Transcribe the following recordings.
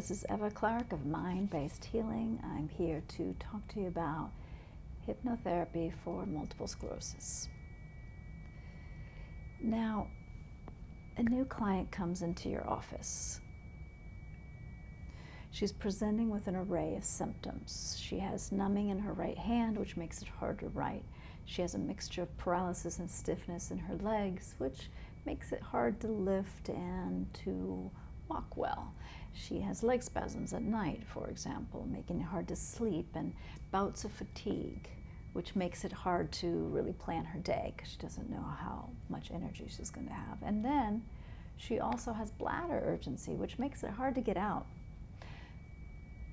This is Eva Clark of Mind-Based Healing. I'm here to talk to you about hypnotherapy for multiple sclerosis. Now, a new client comes into your office. She's presenting with an array of symptoms. She has numbing in her right hand, which makes it hard to write. She has a mixture of paralysis and stiffness in her legs, which makes it hard to lift and to walk well. She has leg spasms at night, for example, making it hard to sleep, and bouts of fatigue, which makes it hard to really plan her day because she doesn't know how much energy she's going to have. And then she also has bladder urgency, which makes it hard to get out.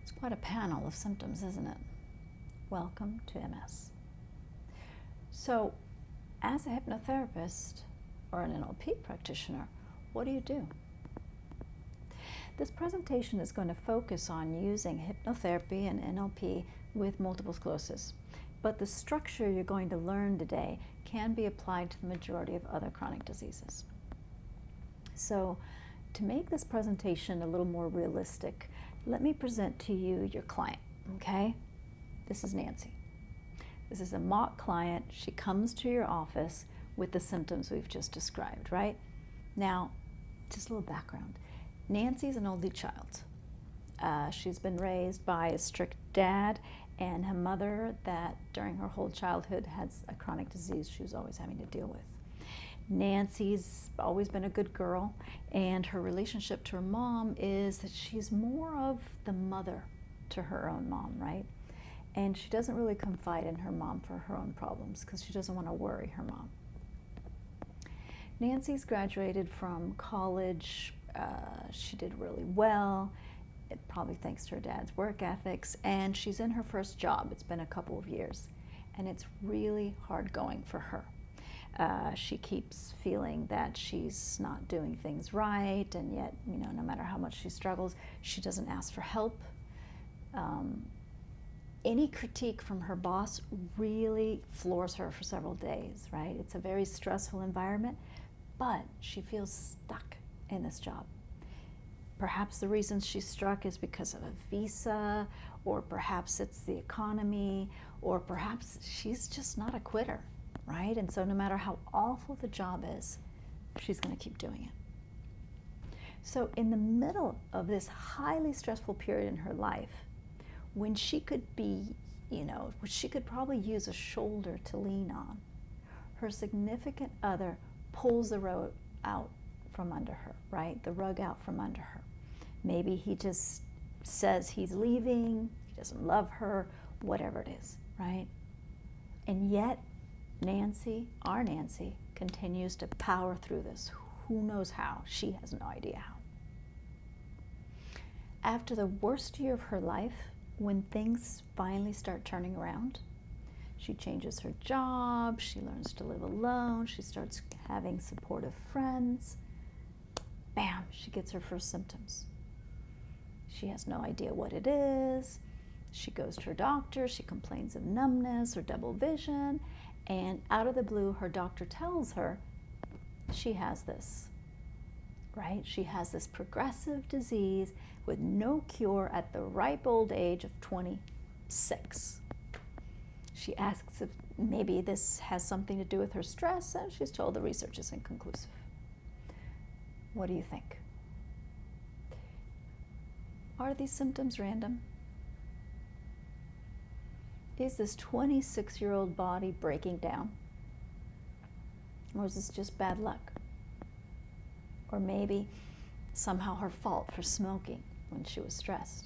It's quite a panel of symptoms, isn't it? Welcome to MS. So, as a hypnotherapist or an NLP practitioner, what do? This presentation is going to focus on using hypnotherapy and NLP with multiple sclerosis, but the structure you're going to learn today can be applied to the majority of other chronic diseases. So, to make this presentation a little more realistic, let me present to you your client, okay? This is Nancy. This is a mock client. She comes to your office with the symptoms we've just described, right? Now, just a little background. Nancy's an only child. She's been raised by a strict dad and her mother that during her whole childhood had a chronic disease she was always having to deal with. Nancy's always been a good girl, and her relationship to her mom is that she's more of the mother to her own mom, right? And she doesn't really confide in her mom for her own problems because she doesn't want to worry her mom. Nancy's graduated from college. She did really well, probably thanks to her dad's work ethics, and she's in her first job. It's been a couple of years, and it's really hard going for her. She keeps feeling that she's not doing things right, and yet, no matter how much she struggles, she doesn't ask for help. Any critique from her boss really floors her for several days, right? It's a very stressful environment, but she feels stuck in this job. Perhaps the reason she's struck is because of a visa, or perhaps it's the economy, or perhaps she's just not a quitter, right? And so no matter how awful the job is, she's going to keep doing it. So in the middle of this highly stressful period in her life, when she could be, she could probably use a shoulder to lean on, her significant other pulls the rug out from under her, right? The rug out from under her. Maybe he just says he's leaving, he doesn't love her, whatever it is, right? And yet, Nancy, our Nancy, continues to power through this. Who knows how? She has no idea how. After the worst year of her life, when things finally start turning around, she changes her job, she learns to live alone, she starts having supportive friends. Bam, she gets her first symptoms. She has no idea what it is. She goes to her doctor, she complains of numbness or double vision, and out of the blue, her doctor tells her she has this, right? She has this progressive disease with no cure at the ripe old age of 26. She asks if maybe this has something to do with her stress, and she's told the research is inconclusive. What do you think? Are these symptoms random? Is this 26-year-old body breaking down? Or is this just bad luck? Or maybe somehow her fault for smoking when she was stressed?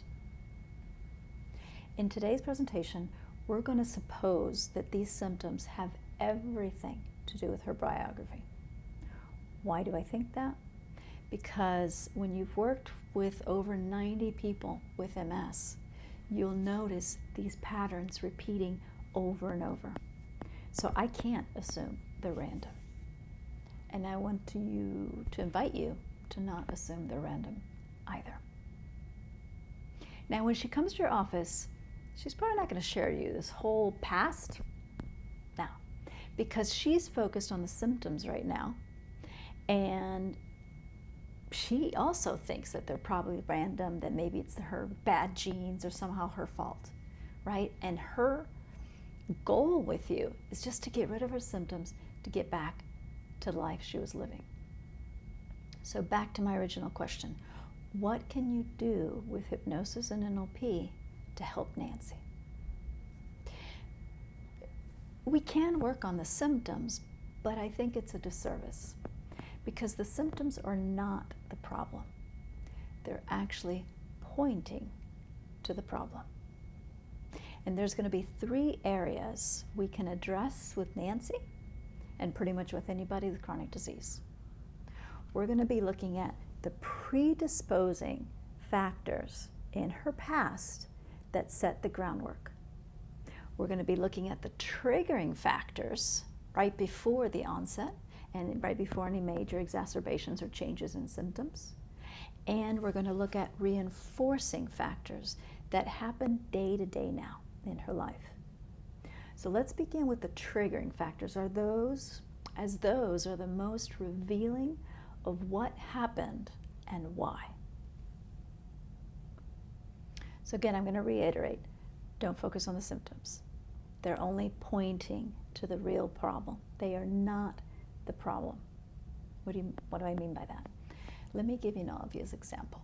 In today's presentation, we're going to suppose that these symptoms have everything to do with her biography. Why do I think that? Because when you've worked with over 90 people with MS, you'll notice these patterns repeating over and over. So I can't assume they're random. And I want to invite you to not assume they're random either. Now, when she comes to your office, she's probably not going to share you this whole past now, because she's focused on the symptoms right now, and she also thinks that they're probably random, that maybe it's her bad genes or somehow her fault, right? And her goal with you is just to get rid of her symptoms, to get back to the life she was living. So back to my original question, what can you do with hypnosis and NLP to help Nancy? We can work on the symptoms, but I think it's a disservice because the symptoms are not the problem. They're actually pointing to the problem. And there's going to be 3 areas we can address with Nancy and pretty much with anybody with chronic disease. We're going to be looking at the predisposing factors in her past that set the groundwork. We're going to be looking at the triggering factors right before the onset and right before any major exacerbations or changes in symptoms. And we're going to look at reinforcing factors that happen day to day now in her life. So let's begin with the triggering factors. Those are the most revealing of what happened and why. So again, I'm going to reiterate, don't focus on the symptoms. They're only pointing to the real problem. They are not the problem. What do I mean by that? Let me give you an obvious example.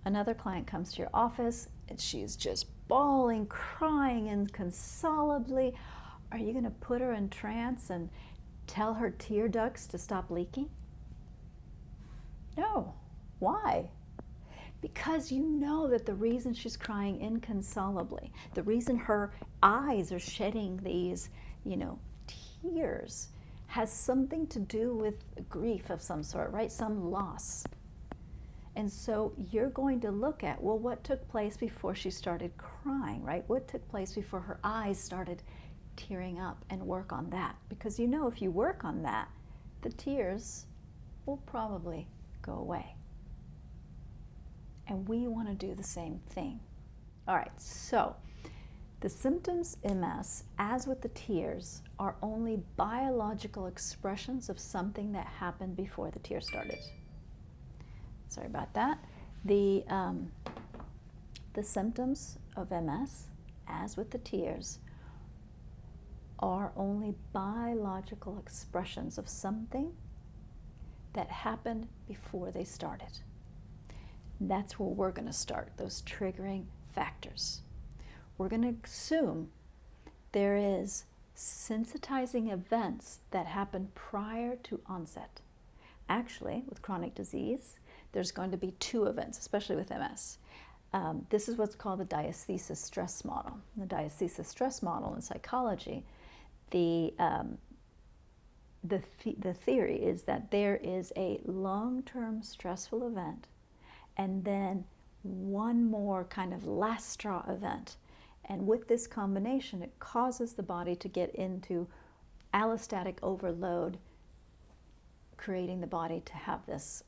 Another client comes to your office and she's just bawling, crying inconsolably. Are you going to put her in trance and tell her tear ducts to stop leaking? No. Why? Because you know that the reason she's crying inconsolably, the reason her eyes are shedding these, tears, has something to do with grief of some sort, right? Some loss. And so you're going to look at, well, what took place before she started crying, right? What took place before her eyes started tearing up, and work on that. Because if you work on that, the tears will probably go away. And we want to do the same thing. All right, so the symptoms MS, as with the tears, are only biological expressions of something that happened before the tears started. Sorry about that. The symptoms of MS, as with the tears, are only biological expressions of something that happened before they started. That's where we're going to start, those triggering factors. We're going to assume there is sensitizing events that happen prior to onset. Actually, with chronic disease, there's going to be 2 events, especially with MS. This is what's called the diathesis stress model. The diathesis stress model in psychology, the theory is that there is a long-term stressful event and then one more kind of last straw event. And with this combination, it causes the body to get into allostatic overload, creating the body to have this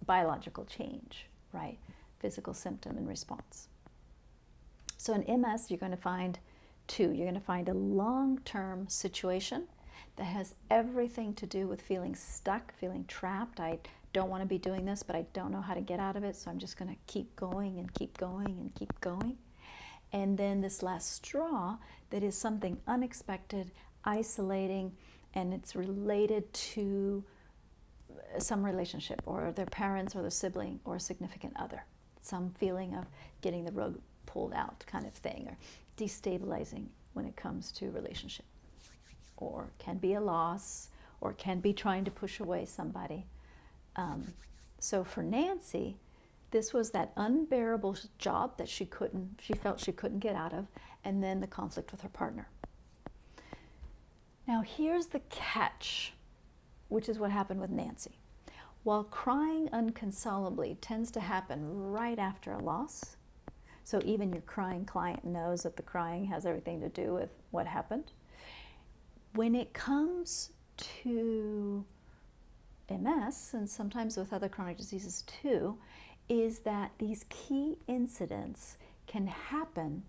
biological change, right? Physical symptom and response. So in MS, you're going to find 2. You're going to find a long-term situation that has everything to do with feeling stuck, feeling trapped. I don't want to be doing this, but I don't know how to get out of it, so I'm just going to keep going and keep going and keep going. And then this last straw that is something unexpected, isolating, and it's related to some relationship or their parents or their sibling or a significant other. Some feeling of getting the rug pulled out kind of thing, or destabilizing when it comes to relationship. Or can be a loss, or can be trying to push away somebody. So for Nancy, this was that unbearable job that she felt she couldn't get out of, and then the conflict with her partner. Now here's the catch, which is what happened with Nancy. While crying inconsolably tends to happen right after a loss, so even your crying client knows that the crying has everything to do with what happened, when it comes to MS, and sometimes with other chronic diseases too, is that these key incidents can happen.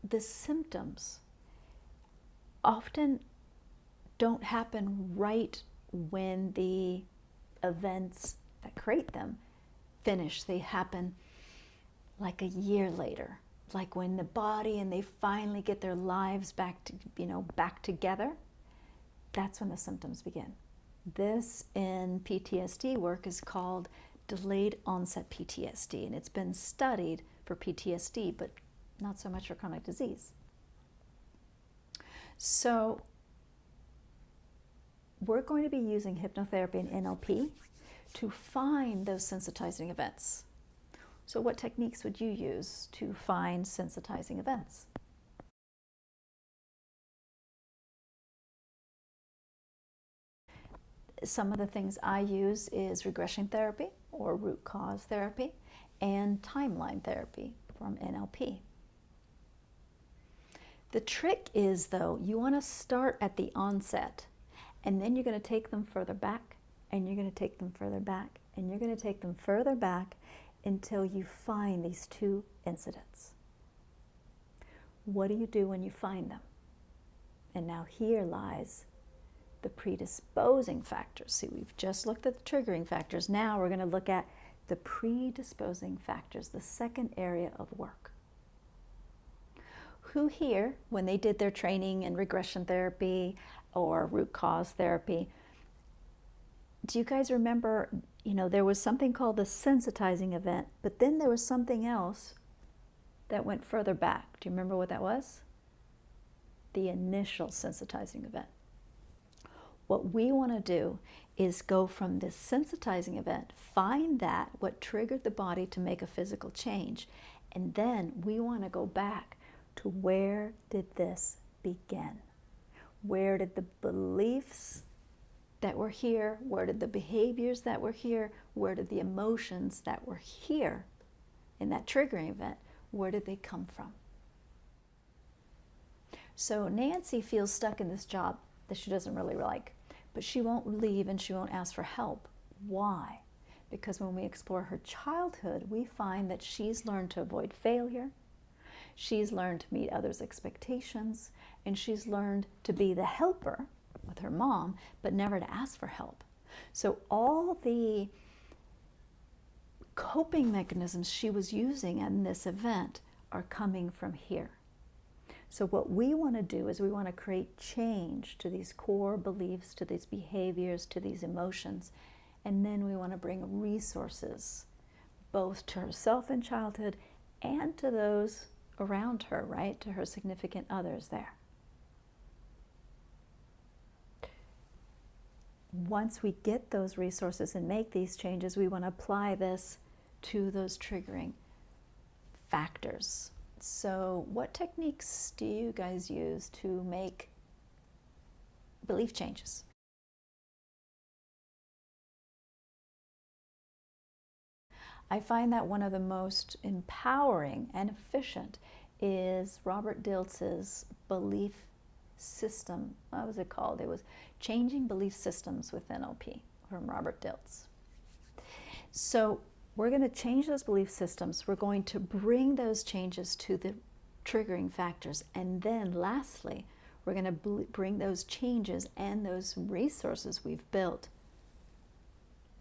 The symptoms often don't happen right when the events that create them finish. They happen like a year later, like when the body and they finally get their lives back to, back together. That's when the symptoms begin. This in PTSD work is called delayed onset PTSD, and it's been studied for PTSD, but not so much for chronic disease. So we're going to be using hypnotherapy and NLP to find those sensitizing events. So what techniques would you use to find sensitizing events? Some of the things I use is regression therapy or root cause therapy and timeline therapy from NLP. The trick is, though, you want to start at the onset, and then you're going to take them further back, and you're going to take them further back, and you're going to take them further back until you find these two incidents. What do you do when you find them? And now here lies the predisposing factors. See, we've just looked at the triggering factors. Now we're going to look at the predisposing factors, the second area of work. Who here, when they did their training in regression therapy or root cause therapy, do you guys remember, there was something called the sensitizing event, but then there was something else that went further back. Do you remember what that was? The initial sensitizing event. What we want to do is go from this sensitizing event, find that, what triggered the body to make a physical change, and then we want to go back to where did this begin? Where did the beliefs that were here, where did the behaviors that were here, where did the emotions that were here in that triggering event, where did they come from? So Nancy feels stuck in this job that she doesn't really like, but she won't leave and she won't ask for help. Why? Because when we explore her childhood, we find that she's learned to avoid failure, she's learned to meet others' expectations, and she's learned to be the helper with her mom, but never to ask for help. So all the coping mechanisms she was using in this event are coming from here. So what we want to do is we want to create change to these core beliefs, to these behaviors, to these emotions, and then we want to bring resources both to herself in childhood and to those around her, right? To her significant others there. Once we get those resources and make these changes, we want to apply this to those triggering factors. So what techniques do you guys use to make belief changes? I find that one of the most empowering and efficient is Robert Dilts's belief system. What was it called? It was Changing Belief Systems with NLP from Robert Dilts. So we're going to change those belief systems. We're going to bring those changes to the triggering factors. And then lastly, we're going to bring those changes and those resources we've built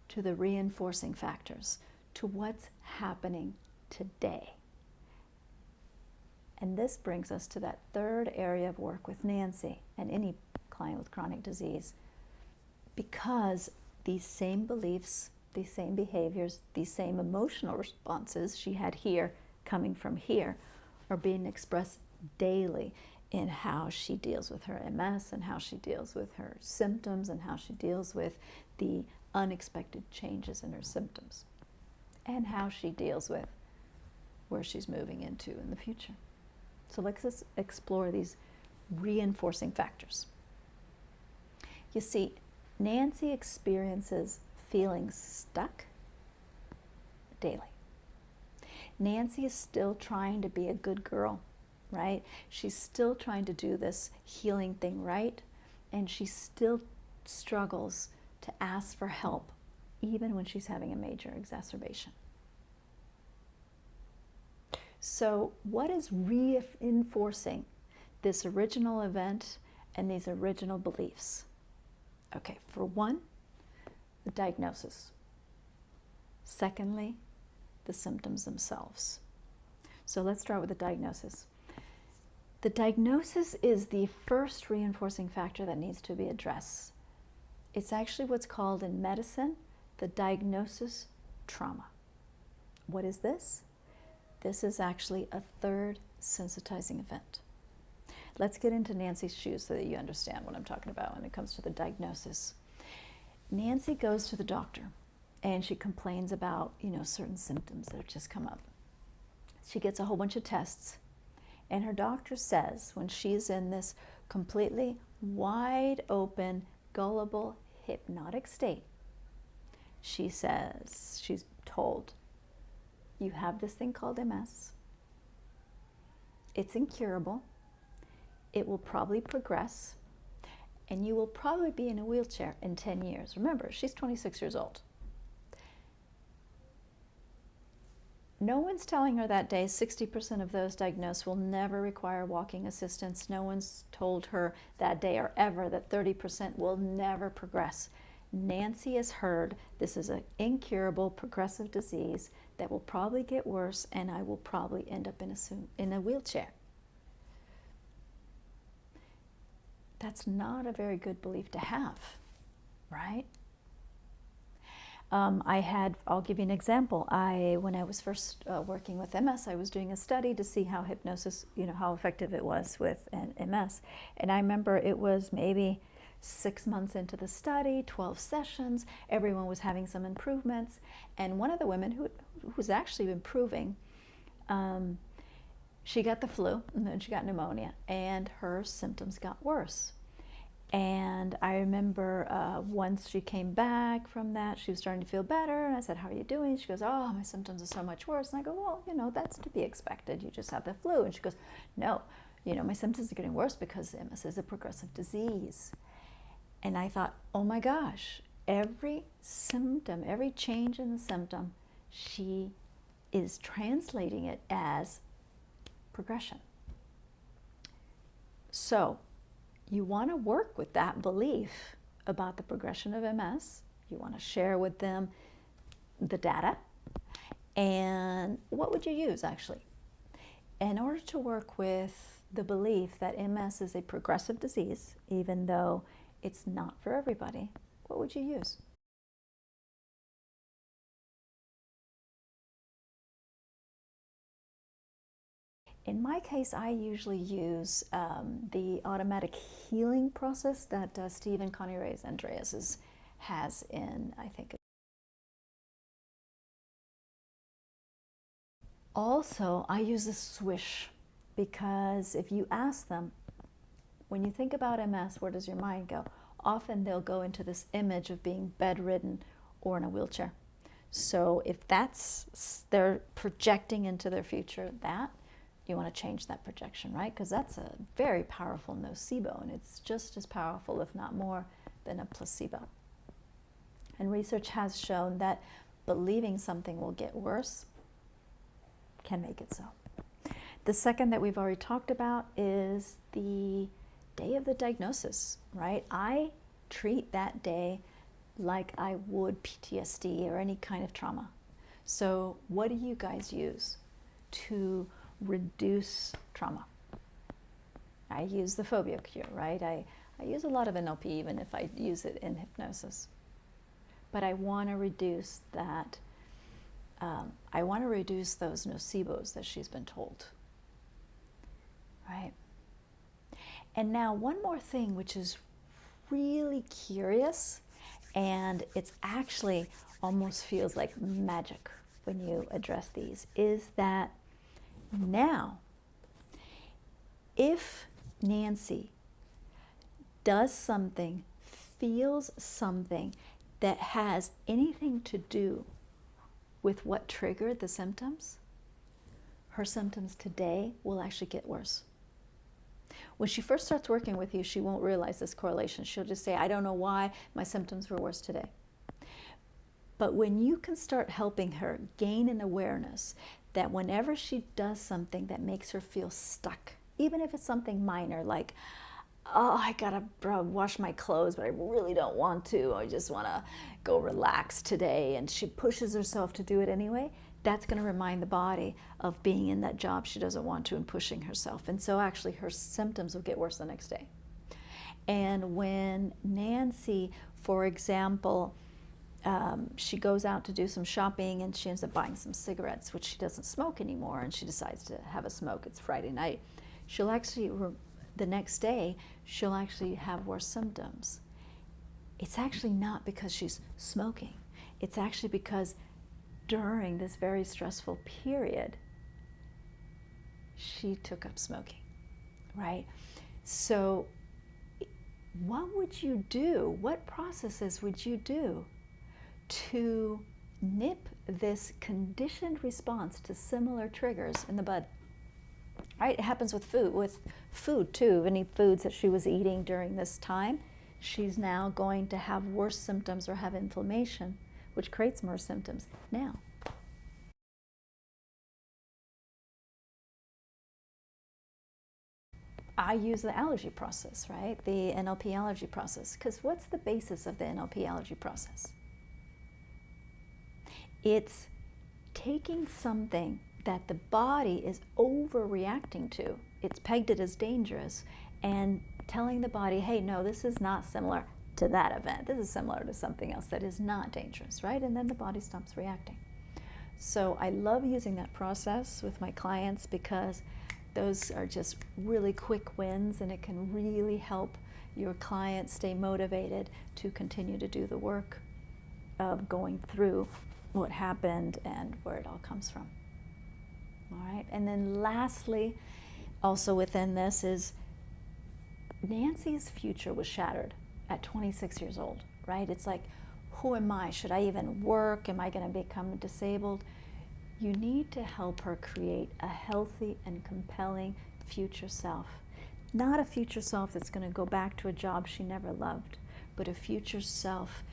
to the reinforcing factors, to what's happening today. And this brings us to that third area of work with Nancy and any client with chronic disease, because these same beliefs, these same behaviors, these same emotional responses she had here coming from here are being expressed daily in how she deals with her MS and how she deals with her symptoms and how she deals with the unexpected changes in her symptoms and how she deals with where she's moving into in the future. So let's explore these reinforcing factors. You see, Nancy experiences feeling stuck daily. Nancy is still trying to be a good girl, right? She's still trying to do this healing thing right, and she still struggles to ask for help, even when she's having a major exacerbation. So what is reinforcing this original event and these original beliefs? Okay, for one, the diagnosis. Secondly, the symptoms themselves. So let's start with the diagnosis. The diagnosis is the first reinforcing factor that needs to be addressed. It's actually what's called in medicine the diagnosis trauma. What is this? This is actually a third sensitizing event. Let's get into Nancy's shoes so that you understand what I'm talking about when it comes to the diagnosis. Nancy goes to the doctor and she complains about, certain symptoms that have just come up. She gets a whole bunch of tests, and her doctor says, when she's in this completely wide open, gullible, hypnotic state, she says, she's told, you have this thing called MS. It's incurable. It will probably progress, and you will probably be in a wheelchair in 10 years. Remember, she's 26 years old. No one's telling her that day 60% of those diagnosed will never require walking assistance. No one's told her that day or ever that 30% will never progress. Nancy has heard this is an incurable progressive disease that will probably get worse, and I will probably end up in a wheelchair. That's not a very good belief to have, right? I'll give you an example. When I was first working with MS, I was doing a study to see how hypnosis, how effective it was with MS. And I remember it was maybe 6 months into the study, 12 sessions, everyone was having some improvements. And one of the women who was actually improving, she got the flu, and then she got pneumonia, and her symptoms got worse. And I remember once she came back from that, she was starting to feel better, and I said, how are you doing? She goes, oh, my symptoms are so much worse. And I go, well, that's to be expected. You just have the flu. And she goes, no, my symptoms are getting worse because MS is a progressive disease. And I thought, oh my gosh, every symptom, every change in the symptom, she is translating it as progression. So you want to work with that belief about the progression of MS. You want to share with them the data. And what would you use, actually? In order to work with the belief that MS is a progressive disease, even though it's not for everybody, what would you use? In my case, I usually use the automatic healing process that Stephen Connie Reyes Andreas has in, I think. Also, I use a swish, because if you ask them, when you think about MS, where does your mind go? Often they'll go into this image of being bedridden or in a wheelchair. So if they're projecting into their future you want to change that projection, right? Because that's a very powerful nocebo, and it's just as powerful, if not more, than a placebo. And research has shown that believing something will get worse can make it so. The second that we've already talked about is the day of the diagnosis, right? I treat that day like I would PTSD or any kind of trauma. So what do you guys use to reduce trauma? I use the phobia cure, right? I use a lot of NLP, even if I use it in hypnosis. But I want to reduce that. I want to reduce those nocebos that she's been told, right? And now one more thing, which is really curious, and it's actually almost feels like magic when you address these, is that now, if Nancy does something, feels something that has anything to do with what triggered the symptoms, her symptoms today will actually get worse. When she first starts working with you, she won't realize this correlation. She'll just say, I don't know why my symptoms were worse today. But when you can start helping her gain an awareness that whenever she does something that makes her feel stuck, even if it's something minor, like oh, I gotta wash my clothes, but I really don't want to. I just wanna go relax today. And she pushes herself to do it anyway. That's gonna remind the body of being in that job she doesn't want to and pushing herself. And so actually her symptoms will get worse the next day. And when Nancy, for example, she goes out to do some shopping and she ends up buying some cigarettes, which she doesn't smoke anymore, and she decides to have a smoke. It's Friday night. She'll actually, the next day, she'll actually have worse symptoms. It's actually not because she's smoking. It's actually because during this very stressful period, she took up smoking, right? So what would you do? What processes would you do to nip this conditioned response to similar triggers in the bud? Right? It happens with food too. Any foods that she was eating during this time, she's now going to have worse symptoms or have inflammation, which creates more symptoms. Now, I use the allergy process, right? The NLP allergy process. Because what's the basis of the NLP allergy process? It's taking something that the body is overreacting to. It's pegged it as dangerous, and telling the body, hey, no, this is not similar to that event. This is similar to something else that is not dangerous, right? And then the body stops reacting. So I love using that process with my clients because those are just really quick wins, and it can really help your client stay motivated to continue to do the work of going through what happened and where it all comes from. All right, and then lastly, also within this is Nancy's future was shattered at 26 years old, right? It's like, who am I? Should I even work? Am I going to become disabled? You need to help her create a healthy and compelling future self. Not a future self that's going to go back to a job she never loved, but a future self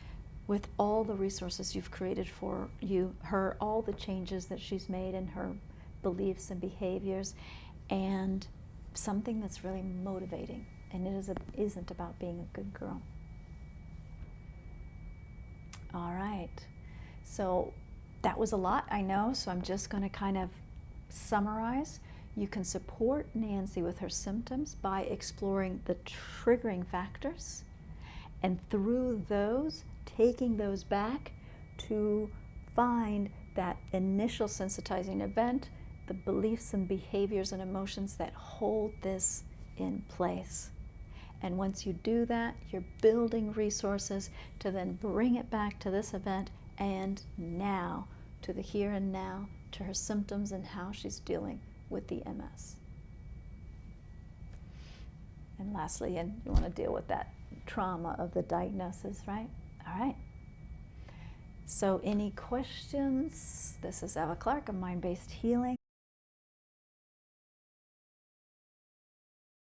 with all the resources you've created for her, all the changes that she's made in her beliefs and behaviors, and something that's really motivating. And it isn't about being a good girl. All right. So that was a lot, I know, so I'm just going to kind of summarize. You can support Nancy with her symptoms by exploring the triggering factors, and through those, taking those back to find that initial sensitizing event, the beliefs and behaviors and emotions that hold this in place. And once you do that, you're building resources to then bring it back to this event and now, to the here and now, to her symptoms and how she's dealing with the MS. And lastly, and you want to deal with that trauma of the diagnosis, right? All right. So any questions? This is Eva Clark of Mind-Based Healing.